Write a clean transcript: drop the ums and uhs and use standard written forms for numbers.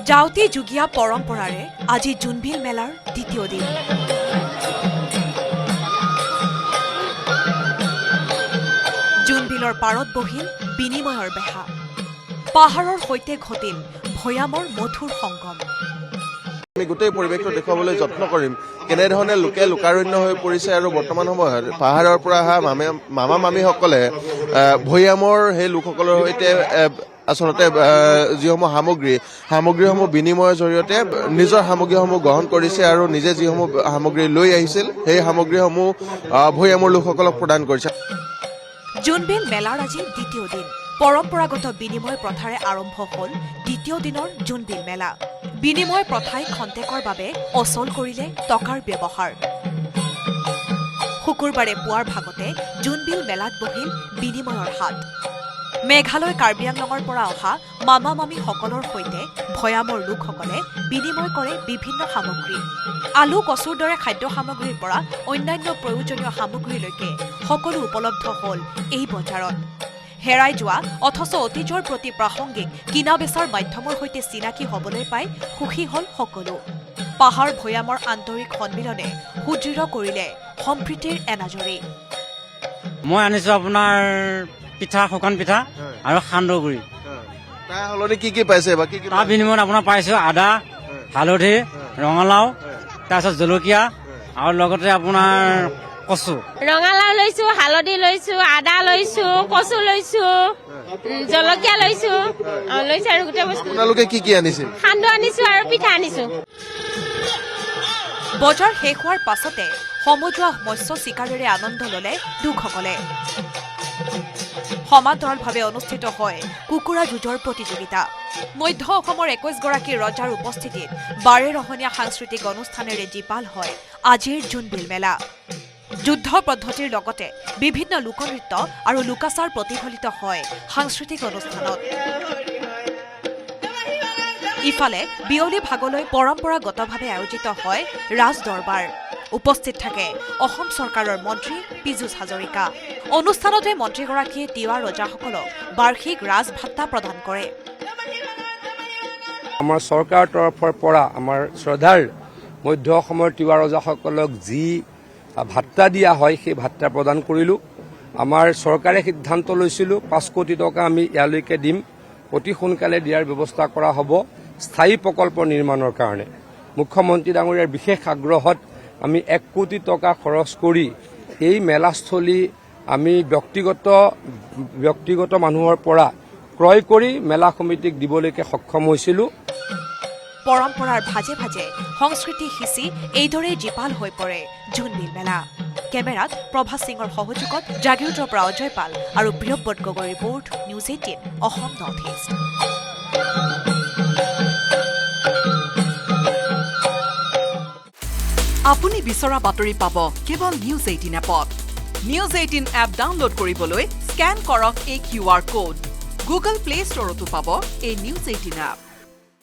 যাওঁতে যুগীয়া পৰম্পৰাৰে আজি জোনবিল মেলাৰ দ্বিতীয় দিন। জোনবিলৰ পাৰত বহিল বিনিময়ৰ বেহা। পাহাৰৰ সৈতে ঘটিল ভৈয়ামৰ মধুৰ সংগম। আমি গোটেই পৰিৱেশটো দেখুৱাবলৈ যত্ন কৰিম কেনেধৰণে লোকে লোকাৰণ্য হৈ পৰিছে আৰু বৰ্তমান সময়ত পাহাৰৰ পৰা অহা মামা মামীসকলে ভৈয়ামৰ সেই লোকসকলৰ সৈতে আচলতে যিসমূহ সামগ্ৰীসমূহ বিনিময়ৰ জৰিয়তে নিজৰ সামগ্ৰীসমূহ গ্ৰহণ কৰিছে আৰু নিজে যিসমূহ সামগ্ৰী লৈ আহিছিল সেই সামগ্ৰীসমূহ ভৈয়ামৰ লোকসকলক প্ৰদান কৰিছে। জোনবিল মেলাৰ আজি দ্বিতীয় দিন। পৰম্পৰাগত বিনিময় প্ৰথাৰে আৰম্ভ হ'ল দ্বিতীয় দিনৰ জোনবিল মেলা। বিনিময় প্ৰথাই খন্তেকৰ বাবে অচল কৰিলে টকাৰ ব্যৱহাৰ। শুকুৰবাৰে পুৱাৰ ভাগতে জোনবিল মেলাত বহিল বিনিময়ৰ হাট। মেঘালয় কাৰ্বি আংলঙৰ পৰা অহা মামা মামীসকলৰ সৈতে ভৈয়ামৰ লোকসকলে বিনিময় কৰে বিভিন্ন সামগ্ৰী। আলু কচুৰ দৰে খাদ্য সামগ্ৰীৰ পৰা অন্যান্য প্ৰয়োজনীয় সামগ্ৰীলৈকে সকলো উপলব্ধ হ'ল এই বজাৰত। হেৰাই যোৱা অথচ অতীজৰ প্ৰতি প্ৰাসংগিক কিনা বেচাৰ মাধ্যমৰ সৈতে চিনাকি হ'বলৈ পাই সুখী হ'ল সকলো। পাহাৰ ভৈয়ামৰ আন্তৰিক সন্মিলনে সুদৃঢ় কৰিলে সম্প্ৰীতিৰ এনাজৰী। মই আনিছো আপোনাৰ পিঠা, শুকান পিঠা আৰু সান্দহগুৰি। তাৰ সলনি কি পাইছে? তাৰ বিনিময়ত আপোনাৰ পাইছো আদা, হালধি, ৰঙালাও, তাৰপিছত জলকীয়া আৰু লগতে আপোনাৰ কচু। ৰঙালাও লৈছো, হালধি লৈছো, আদা লৈছো, কচু লৈছো, জলকীয়া লৈছো আৰু গোটেই বস্তু। আপোনালোকে কি আনিছে? সান্দহ আনিছো আৰু পিঠা আনিছো। বজাৰ শেষ হোৱাৰ পাছতে সমজুৱা মৎস্য চিকাৰেৰে আনন্দ ললে লোকসকলে। সমান্তৰালভাৱে অনুষ্ঠিত হয় কুকুৰা যুঁজৰ প্ৰতিযোগিতা। মধ্য অসমৰ 21 গৰাকী ৰজাৰ উপস্থিতিত বাৰেৰহণীয়া সাংস্কৃতিক অনুষ্ঠানেৰে জীপাল হয় আজিৰ জোনবিল মেলা। যুদ্ধ পদ্ধতিৰ লগতে বিভিন্ন লোকনৃত্য আৰু লোকাচাৰ প্ৰতিফলিত হয় সাংস্কৃতিক অনুষ্ঠানত। ইফালে বিয়লি ভাগলৈ পৰম্পৰাগতভাৱে আয়োজিত হয় ৰাজ দৰবাৰ। উপস্থিত থাকে অসম চৰকাৰৰ মন্ত্ৰী পীযুষ হাজৰিকা। অনুষ্ঠানতে মন্ত্ৰীগৰাকীয়ে তিৱা ৰজাসকলক বাৰ্ষিক ৰাজ ভাত্তা প্ৰদান কৰে। আমাৰ চৰকাৰৰ তৰফৰ পৰা আমাৰ শ্ৰদ্ধাৰ মধ্য অসমৰ তিৱা ৰজাসকলক যি ভাত্তা দিয়া হয় সেই ভাত্তা প্ৰদান কৰিলোঁ। আমাৰ চৰকাৰে সিদ্ধান্ত লৈছিলোঁ 5 কোটি টকা আমি ইয়ালৈকে দিম, অতি সোনকালে দিয়াৰ ব্যৱস্থা কৰা হ'ব স্থায়ী প্ৰকল্প নিৰ্মাণৰ কাৰণে। মুখ্যমন্ত্ৰী ডাঙৰীয়াৰ বিশেষ আগ্ৰহত আমি 1 কোটি টকা খৰচ কৰি এই মেলাস্থলী আমি ব্যক্তিগত মানুহৰ পৰা ক্ৰয় কৰি মেলা সমিতিক দিবলৈকে সক্ষম হৈছিলোঁ। পৰম্পৰাৰ ভাজে ভাজে সংস্কৃতি সিঁচি এইদৰেই জীপাল হৈ পৰে জোনবিল মেলা। কেমেৰাত প্ৰভাত সিঙৰ সহযোগত জাগিৰোডৰ পৰা অজয় পাল আৰু প্ৰিয়ব্ৰত গগৈৰ report, news 18 Assam north east. আপুনি বিচৰা বাতৰি পাব কেৱল নিউজ 18 এপত। নিউজ 18 এপ ডাউনলোড কৰিবলৈ স্কেন কৰক এই QR কোড। গুগল প্লে ষ্টৰতো পাব এই নিউজ 18 এপ।